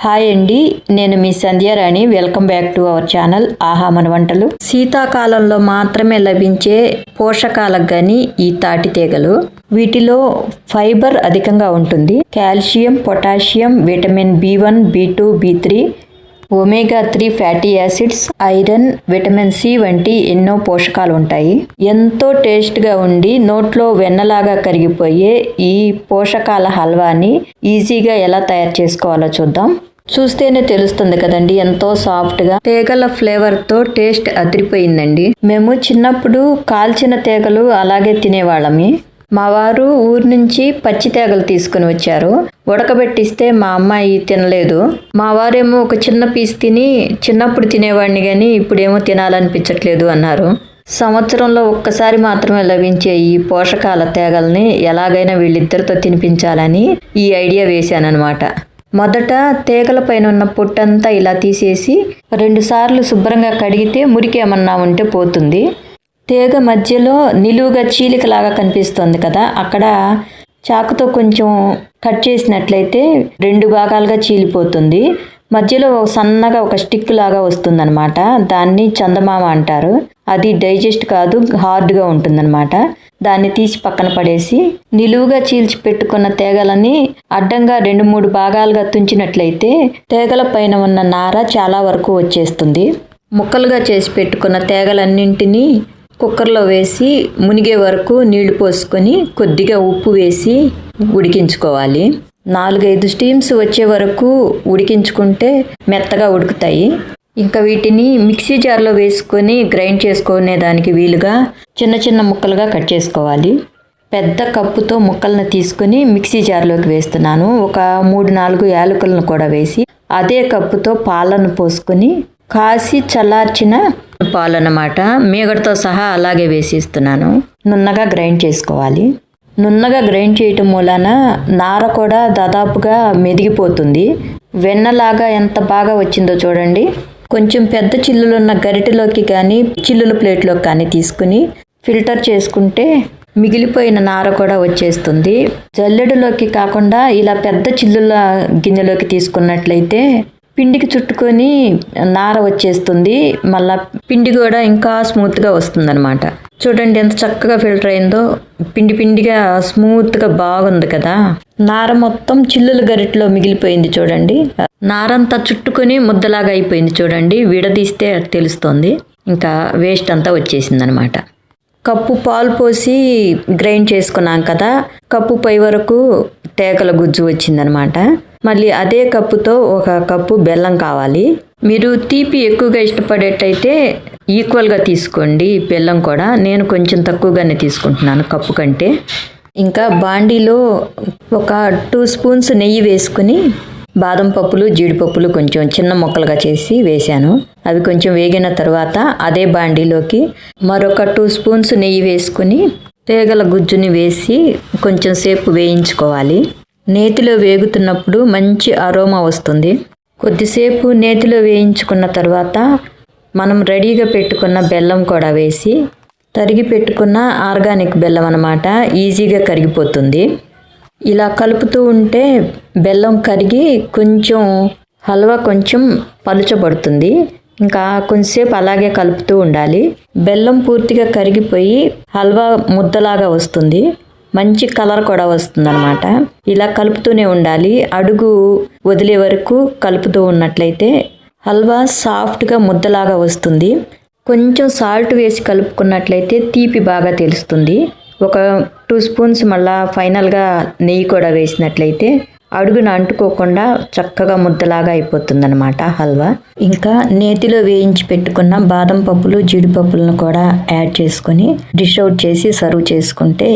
Hi అండి, నేను మీ Sandhyarani. Welcome back to our channel Aaha Mana వంటలు. శీతాకాలంలో మాత్రమే లభించే పోషకాలకు గాని ఈ తాటి తీగలు. వీటిలో ఫైబర్ అధికంగా ఉంటుంది. Calcium, potassium, vitamin B1, B2, B3, omega 3 fatty acids, iron, vitamin C వంటి ఎన్నో పోషకాలు ఉంటాయి. ఎంతో టేస్ట్గా ఉండి నోట్లో వెన్నలాగా కరిగిపోయే ఈ పోషకాల హల్వాని ఈజీగా ఎలా తయారు చేసుకోవాలో చూద్దాం. చూస్తేనే తెలుస్తుంది కదండి, ఎంతో సాఫ్ట్గా తీగల ఫ్లేవర్తో టేస్ట్ అదిరిపోయిందండి. మేము చిన్నప్పుడు కాల్చిన తీగలు అలాగే తినేవాళ్ళమి. మా వారు ఊరు నుంచి పచ్చి తీగలు తీసుకుని వచ్చారు. ఉడకబెట్టిస్తే మా అమ్మాయి తినలేదు. మా వారేమో ఒక చిన్న పీస్ తిని చిన్నప్పుడు తినేవాడిని కానీ ఇప్పుడేమో తినాలనిపించట్లేదు అన్నారు. సంవత్సరంలో ఒక్కసారి మాత్రమే లభించే ఈ పోషకాల తీగల్ని ఎలాగైనా వీళ్ళిద్దరితో తినిపించాలని ఈ ఐడియా వేశానన్నమాట. మొదట తీగల పైన ఉన్న పొట్టంతా ఇలా తీసేసి 2 సార్లు శుభ్రంగా కడిగితే మురికి ఏమన్నా ఉంటే పోతుంది. తీగ మధ్యలో నిలువుగా చీలికలాగా కనిపిస్తుంది కదా, అక్కడ చాకుతో కొంచెం కట్ చేసినట్లయితే 2 భాగాలుగా చీలిపోతుంది. మధ్యలో సన్నగా ఒక స్టిక్ లాగా వస్తుందన్నమాట. దాన్ని చందమామ అంటారు. అది డైజెస్ట్ కాదు, హార్డ్గా ఉంటుందన్నమాట. దాన్ని తీసి పక్కన పడేసి నిలువుగా చీల్చి పెట్టుకున్న తీగలని అడ్డంగా 2-3 భాగాలుగా తుంచినట్లయితే తీగల పైన ఉన్న నార చాలా వరకు వచ్చేస్తుంది. ముక్కలుగా చేసి పెట్టుకున్న తీగలన్నింటినీ కుక్కర్లో వేసి మునిగే వరకు నీళ్లు పోసుకొని కొద్దిగా ఉప్పు వేసి ఉడికించుకోవాలి. 4-5 స్టీమ్స్ వచ్చే వరకు ఉడికించుకుంటే మెత్తగా ఉడుకుతాయి. ఇంకా వీటిని మిక్సీ జార్లో వేసుకొని గ్రైండ్ చేసుకునే దానికి వీలుగా చిన్న చిన్న ముక్కలుగా కట్ చేసుకోవాలి. పెద్ద కప్పుతో ముక్కలను తీసుకొని మిక్సీ జార్లోకి వేస్తున్నాను. ఒక 3-4 యాలకులను కూడా వేసి అదే కప్పుతో పాలను పోసుకొని కాసి చల్లార్చిన పాలన్నమాట మీగడతో సహా అలాగే వేసిస్తున్నాను. నున్నగా గ్రైండ్ చేసుకోవాలి. నున్నగా గ్రైండ్ చేయటం మూలాన నార కూడా దాదాపుగా మెదిగిపోతుంది. వెన్నలాగా ఎంత బాగా వచ్చిందో చూడండి. కొంచెం పెద్ద చిల్లులున్న గరిటెలోకి కానీ చిల్లుల ప్లేట్లోకి కానీ తీసుకుని ఫిల్టర్ చేసుకుంటే మిగిలిపోయిన నార కూడా వచ్చేస్తుంది. జల్లెడలోకి కాకుండా ఇలా పెద్ద చిల్లుల గిన్నెలోకి తీసుకున్నట్లయితే పిండికి చుట్టుకొని నార వచ్చేస్తుంది. మళ్ళా పిండి కూడా ఇంకా స్మూత్గా వస్తుందన్నమాట. చూడండి ఎంత చక్కగా ఫిల్టర్ అయిందో. పిండి పిండిగా స్మూత్గా బాగుంది కదా. నార మొత్తం చిల్లుల గరిటలో మిగిలిపోయింది చూడండి. నారంతా చుట్టుకొని ముద్దలాగా అయిపోయింది చూడండి. విడదీస్తే తెలుస్తుంది. ఇంకా వేస్ట్ అంతా వచ్చేసింది అనమాట. కప్పు పాలు పోసి గ్రైండ్ చేసుకున్నాం కదా, కప్పు పై వరకు తేగల గుజ్జు వచ్చిందనమాట. మళ్ళీ అదే కప్పుతో 1 కప్పు బెల్లం కావాలి. మీరు తీపి ఎక్కువగా ఇష్టపడేటైతే ఈక్వల్గా తీసుకోండి బెల్లం కూడా. నేను కొంచెం తక్కువగానే తీసుకుంటున్నాను కప్పు కంటే. ఇంకా బాండీలో ఒక 2 స్పూన్స్ నెయ్యి వేసుకుని బాదం పప్పులు, జీడిపప్పులు కొంచెం చిన్న ముక్కలుగా చేసి వేశాను. అవి కొంచెం వేగిన తర్వాత అదే బాండీలోకి మరొక 2 స్పూన్స్ నెయ్యి వేసుకుని తీగల గుజ్జుని వేసి కొంచెం సేపు వేయించుకోవాలి. నేతిలో వేగుతున్నప్పుడు మంచి అరోమా వస్తుంది. కొద్దిసేపు నేతిలో వేయించుకున్న తర్వాత మనం రెడీగా పెట్టుకున్న బెల్లం కూడా వేసి, తరిగి పెట్టుకున్న ఆర్గానిక్ బెల్లం అన్నమాట, ఈజీగా కరిగిపోతుంది. ఇలా కలుపుతూ ఉంటే బెల్లం కరిగి కొంచెం హల్వా కొంచెం పలుచబడుతుంది. ఇంకా కొంచెంసేపు అలాగే కలుపుతూ ఉండాలి. బెల్లం పూర్తిగా కరిగిపోయి హల్వా ముద్దలాగా వస్తుంది. మంచి కలర్ కూడా వస్తుందన్నమాట. ఇలా కలుపుతూనే ఉండాలి. అడుగు వదిలే వరకు కలుపుతూ ఉన్నట్లయితే హల్వా సాఫ్ట్గా ముద్దలాగా వస్తుంది. కొంచెం సాల్ట్ వేసి కలుపుకున్నట్లయితే తీపి బాగా తెలుస్తుంది. ఒక 2 స్పూన్స్ మళ్ళా ఫైనల్గా నెయ్యి కూడా వేసినట్లయితే అడుగున అంటుకోకుండా చక్కగా ముద్దలాగా అయిపోతుందన్నమాట హల్వా. ఇంకా నేతిలో వేయించి పెట్టుకున్న బాదం పప్పులు, జీడిపప్పులను కూడా యాడ్ చేసుకొని డిష్ అవుట్ చేసి సర్వ్ చేసుకుంటే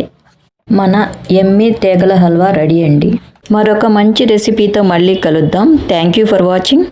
మన యమ్మీ తీగల హల్వా రెడీ అండి. మరొక మంచి రెసిపీతో మళ్ళీ కలుద్దాం. Thank you for watching.